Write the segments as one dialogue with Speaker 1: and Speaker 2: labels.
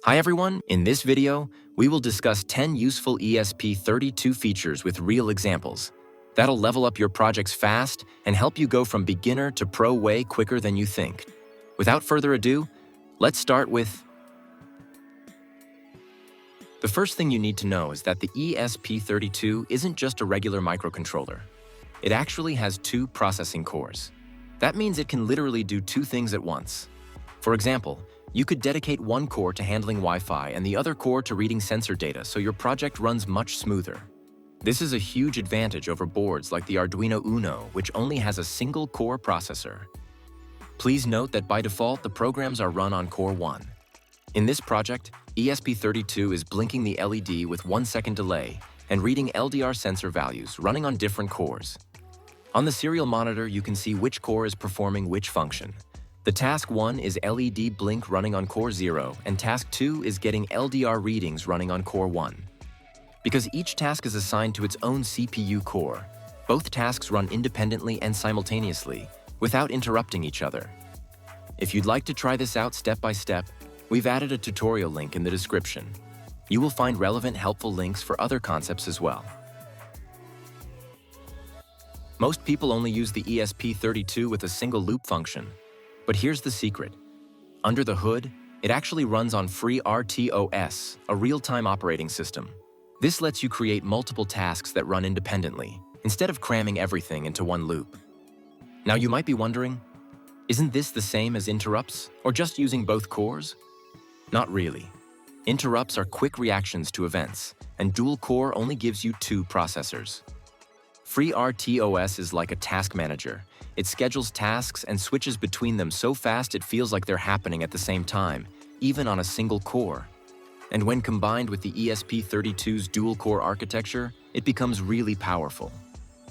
Speaker 1: Hi everyone, in this video, we will discuss 10 useful ESP32 features with real examples. That'll level up your projects fast and help you go from beginner to pro way quicker than you think. Without further ado, let's start with... The first thing you need to know is that the ESP32 isn't just a regular microcontroller. It actually has 2 processing cores. That means it can literally do 2 things at once. For example, you could dedicate one core to handling Wi-Fi and the other core to reading sensor data so your project runs much smoother. This is a huge advantage over boards like the Arduino Uno, which only has a single core processor. Please note that by default, the programs are run on Core 1. In this project, ESP32 is blinking the LED with 1-second delay and reading LDR sensor values running on different cores. On the serial monitor, you can see which core is performing which function. The task 1 is LED blink running on Core 0, and task 2 is getting LDR readings running on Core 1. Because each task is assigned to its own CPU core, both tasks run independently and simultaneously, without interrupting each other. If you'd like to try this out step by step, we've added a tutorial link in the description. You will find relevant, helpful links for other concepts as well. Most people only use the ESP32 with a single loop function. But here's the secret. Under the hood, it actually runs on FreeRTOS, a real-time operating system. This lets you create multiple tasks that run independently, instead of cramming everything into one loop. Now you might be wondering, isn't this the same as interrupts, or just using both cores? Not really. Interrupts are quick reactions to events, and dual core only gives you 2 processors. FreeRTOS is like a task manager. It schedules tasks and switches between them so fast it feels like they're happening at the same time, even on a single core. And when combined with the ESP32's dual-core architecture, it becomes really powerful.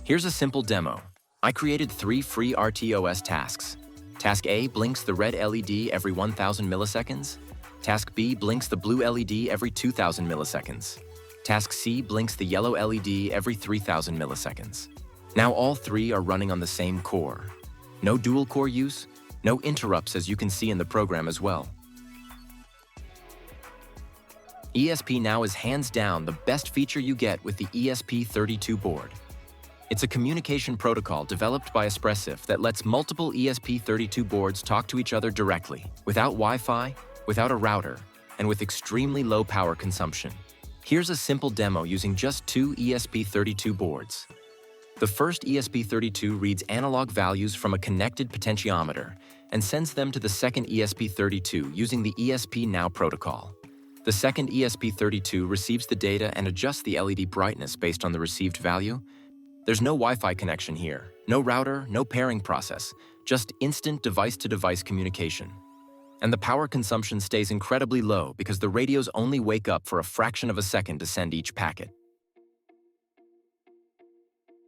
Speaker 1: Here's a simple demo. I created 3 FreeRTOS tasks. Task A blinks the red LED every 1,000 milliseconds. Task B blinks the blue LED every 2,000 milliseconds. Task C blinks the yellow LED every 3,000 milliseconds. Now all 3 are running on the same core. No dual core use, no interrupts as you can see in the program as well. ESP-NOW is hands down the best feature you get with the ESP32 board. It's a communication protocol developed by Espressif that lets multiple ESP32 boards talk to each other directly, without Wi-Fi, without a router, and with extremely low power consumption. Here's a simple demo using just 2 ESP32 boards. The first ESP32 reads analog values from a connected potentiometer and sends them to the second ESP32 using the ESP-NOW protocol. The second ESP32 receives the data and adjusts the LED brightness based on the received value. There's no Wi-Fi connection here, no router, no pairing process, just instant device-to-device communication. And the power consumption stays incredibly low because the radios only wake up for a fraction of a second to send each packet.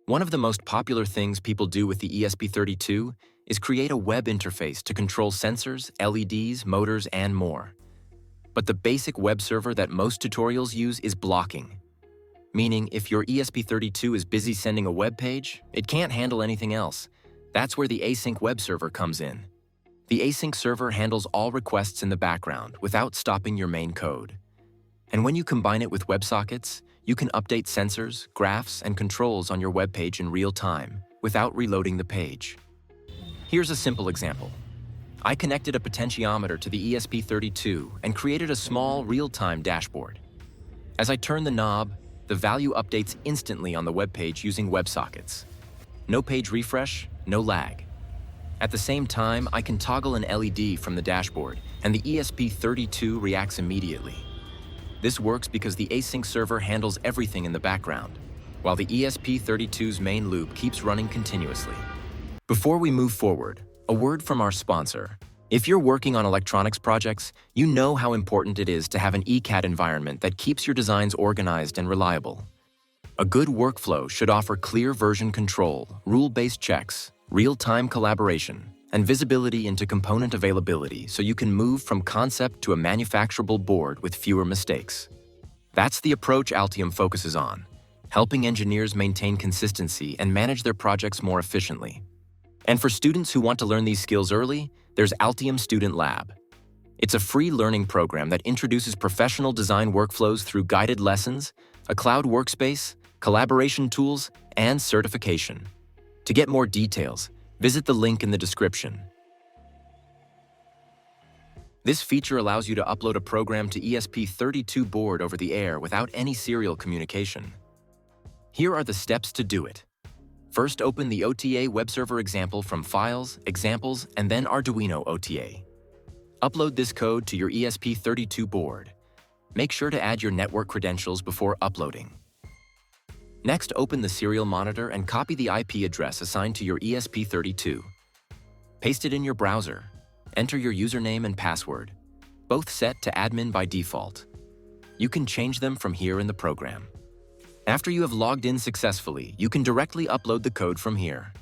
Speaker 1: One of the most popular things people do with the ESP32 is create a web interface to control sensors, LEDs, motors, and more. But the basic web server that most tutorials use is blocking. Meaning, if your ESP32 is busy sending a web page, it can't handle anything else. That's where the Async Webserver comes in. The Async server handles all requests in the background without stopping your main code. And when you combine it with WebSockets, you can update sensors, graphs, and controls on your web page in real time without reloading the page. Here's a simple example. I connected a potentiometer to the ESP32 and created a small real-time dashboard. As I turn the knob, the value updates instantly on the web page using WebSockets. No page refresh, no lag. At the same time, I can toggle an LED from the dashboard, and the ESP32 reacts immediately. This works because the Async server handles everything in the background, while the ESP32's main loop keeps running continuously. Before we move forward, a word from our sponsor. If you're working on electronics projects, you know how important it is to have an ECAD environment that keeps your designs organized and reliable. A good workflow should offer clear version control, rule-based checks, real-time collaboration, and visibility into component availability so you can move from concept to a manufacturable board with fewer mistakes. That's the approach Altium focuses on, helping engineers maintain consistency and manage their projects more efficiently. And for students who want to learn these skills early, there's Altium Student Lab. It's a free learning program that introduces professional design workflows through guided lessons, a cloud workspace, collaboration tools, and certification. To get more details, visit the link in the description. This feature allows you to upload a program to ESP32 board over the air without any serial communication. Here are the steps to do it. First, open the OTA Webserver example from Files, Examples, and then Arduino OTA. Upload this code to your ESP32 board. Make sure to add your network credentials before uploading. Next, open the serial monitor and copy the IP address assigned to your ESP32. Paste it in your browser. Enter your username and password, both set to admin by default. You can change them from here in the program. After you have logged in successfully, you can directly upload the code from here.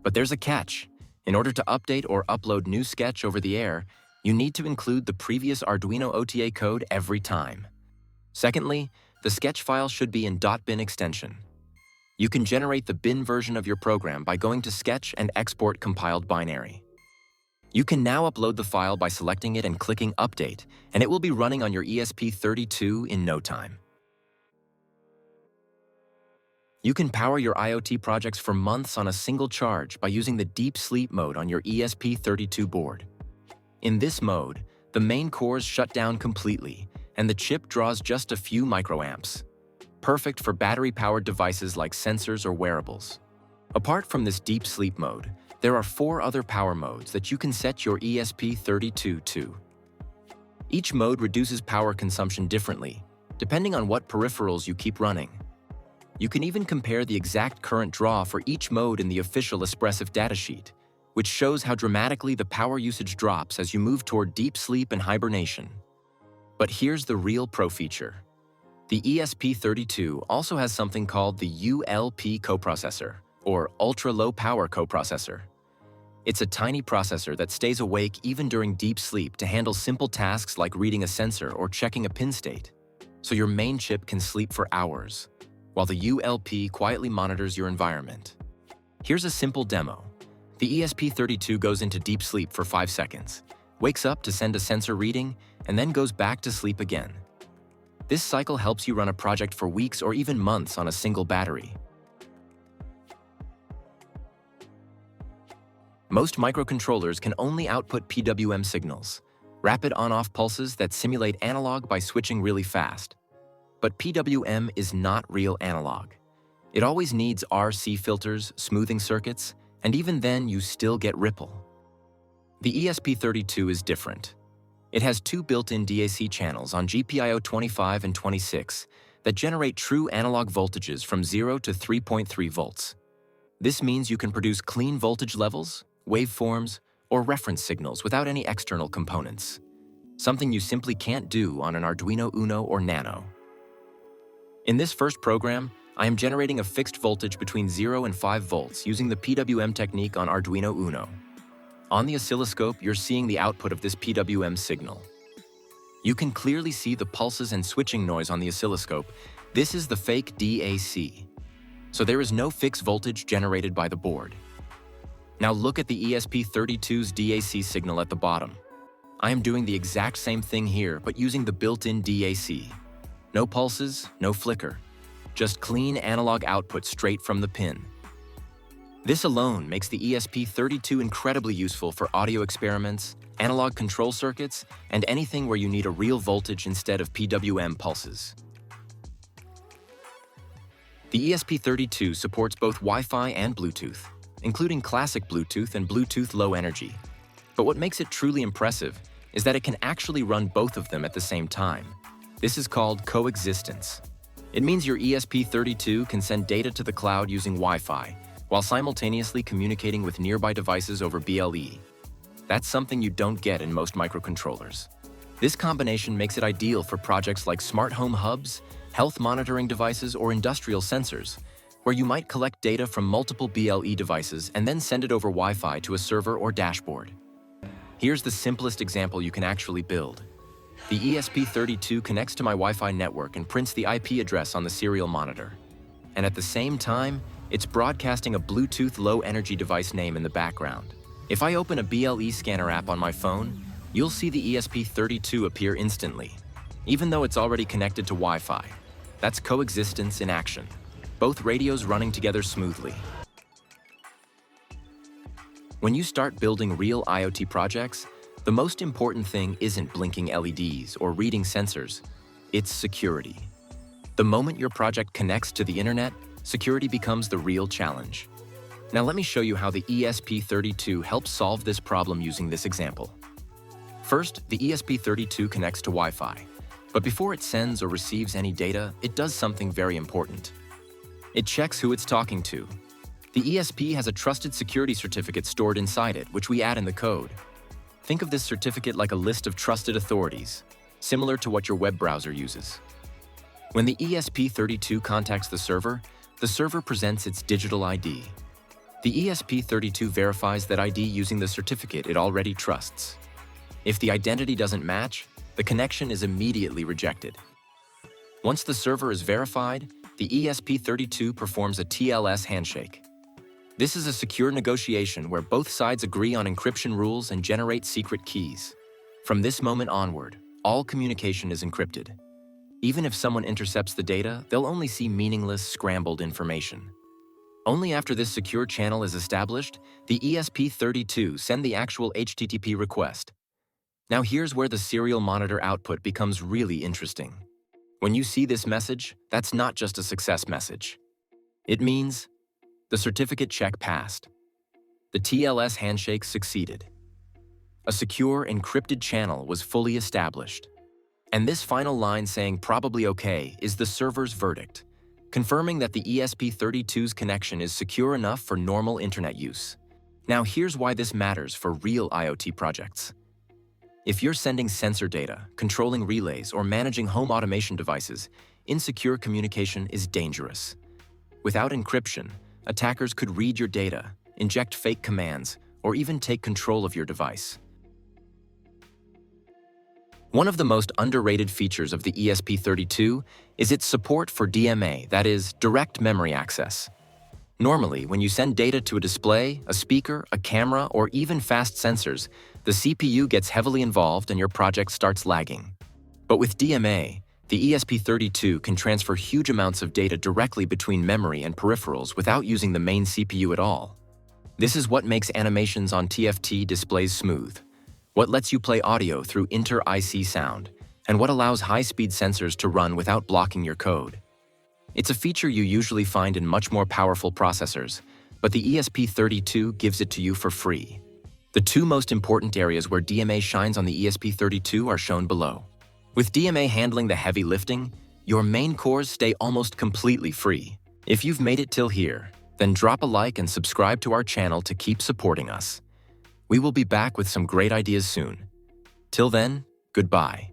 Speaker 1: But there's a catch. In order to update or upload new sketch over the air, you need to include the previous Arduino OTA code every time. Secondly, the sketch file should be in .bin extension. You can generate the bin version of your program by going to Sketch and export compiled binary. You can now upload the file by selecting it and clicking Update, and it will be running on your ESP32 in no time. You can power your IoT projects for months on a single charge by using the Deep Sleep mode on your ESP32 board. In this mode, the main cores shut down completely, and the chip draws just a few microamps. Perfect for battery-powered devices like sensors or wearables. Apart from this Deep Sleep mode, there are 4 other power modes that you can set your ESP32 to. Each mode reduces power consumption differently, depending on what peripherals you keep running. You can even compare the exact current draw for each mode in the official Espressif datasheet, which shows how dramatically the power usage drops as you move toward deep sleep and hibernation. But here's the real pro feature. The ESP32 also has something called the ULP coprocessor, or ultra-low power coprocessor. It's a tiny processor that stays awake even during deep sleep to handle simple tasks like reading a sensor or checking a pin state. So your main chip can sleep for hours, while the ULP quietly monitors your environment. Here's a simple demo. The ESP32 goes into deep sleep for 5 seconds, wakes up to send a sensor reading, and then goes back to sleep again. This cycle helps you run a project for weeks or even months on a single battery. Most microcontrollers can only output PWM signals, rapid on-off pulses that simulate analog by switching really fast. But PWM is not real analog. It always needs RC filters, smoothing circuits, and even then you still get ripple. The ESP32 is different. It has 2 built-in DAC channels on GPIO 25 and 26 that generate true analog voltages from 0 to 3.3 volts. This means you can produce clean voltage levels, waveforms, or reference signals without any external components, something you simply can't do on an Arduino Uno or Nano. In this first program, I am generating a fixed voltage between 0 and 5 volts using the PWM technique on Arduino Uno. On the oscilloscope, you're seeing the output of this PWM signal. You can clearly see the pulses and switching noise on the oscilloscope. This is the fake DAC. So there is no fixed voltage generated by the board. Now look at the ESP32's DAC signal at the bottom. I am doing the exact same thing here, but using the built-in DAC. No pulses, no flicker. Just clean analog output straight from the pin. This alone makes the ESP32 incredibly useful for audio experiments, analog control circuits, and anything where you need a real voltage instead of PWM pulses. The ESP32 supports both Wi-Fi and Bluetooth, including classic Bluetooth and Bluetooth Low Energy. But what makes it truly impressive is that it can actually run both of them at the same time. This is called Coexistence. It means your ESP32 can send data to the cloud using Wi-Fi, while simultaneously communicating with nearby devices over BLE. That's something you don't get in most microcontrollers. This combination makes it ideal for projects like smart home hubs, health monitoring devices, or industrial sensors, where you might collect data from multiple BLE devices and then send it over Wi-Fi to a server or dashboard. Here's the simplest example you can actually build. The ESP32 connects to my Wi-Fi network and prints the IP address on the serial monitor. And at the same time, it's broadcasting a Bluetooth Low Energy device name in the background. If I open a BLE scanner app on my phone, you'll see the ESP32 appear instantly, even though it's already connected to Wi-Fi. That's coexistence in action, both radios running together smoothly. When you start building real IoT projects, the most important thing isn't blinking LEDs or reading sensors, it's security. The moment your project connects to the internet, security becomes the real challenge. Now let me show you how the ESP32 helps solve this problem using this example. First, the ESP32 connects to Wi-Fi, but before it sends or receives any data, it does something very important. It checks who it's talking to. The ESP has a trusted security certificate stored inside it, which we add in the code. Think of this certificate like a list of trusted authorities, similar to what your web browser uses. When the ESP32 contacts the server presents its digital ID. The ESP32 verifies that ID using the certificate it already trusts. If the identity doesn't match, the connection is immediately rejected. Once the server is verified, the ESP32 performs a TLS handshake. This is a secure negotiation where both sides agree on encryption rules and generate secret keys. From this moment onward, all communication is encrypted. Even if someone intercepts the data, they'll only see meaningless, scrambled information. Only after this secure channel is established, the ESP32 sends the actual HTTP request. Now here's where the serial monitor output becomes really interesting. When you see this message, that's not just a success message. It means the certificate check passed. The TLS handshake succeeded. A secure, encrypted channel was fully established. And this final line saying "probably okay" is the server's verdict, confirming that the ESP32's connection is secure enough for normal internet use. Now here's why this matters for real IoT projects. If you're sending sensor data, controlling relays, or managing home automation devices, insecure communication is dangerous. Without encryption, attackers could read your data, inject fake commands, or even take control of your device. One of the most underrated features of the ESP32 is its support for DMA, that is, direct memory access. Normally, when you send data to a display, a speaker, a camera, or even fast sensors, the CPU gets heavily involved and your project starts lagging. But with DMA, the ESP32 can transfer huge amounts of data directly between memory and peripherals without using the main CPU at all. This is what makes animations on TFT displays smooth, what lets you play audio through inter-IC sound, and what allows high-speed sensors to run without blocking your code. It's a feature you usually find in much more powerful processors, but the ESP32 gives it to you for free. The two most important areas where DMA shines on the ESP32 are shown below. With DMA handling the heavy lifting, your main cores stay almost completely free. If you've made it till here, then drop a like and subscribe to our channel to keep supporting us. We will be back with some great ideas soon. Till then, goodbye.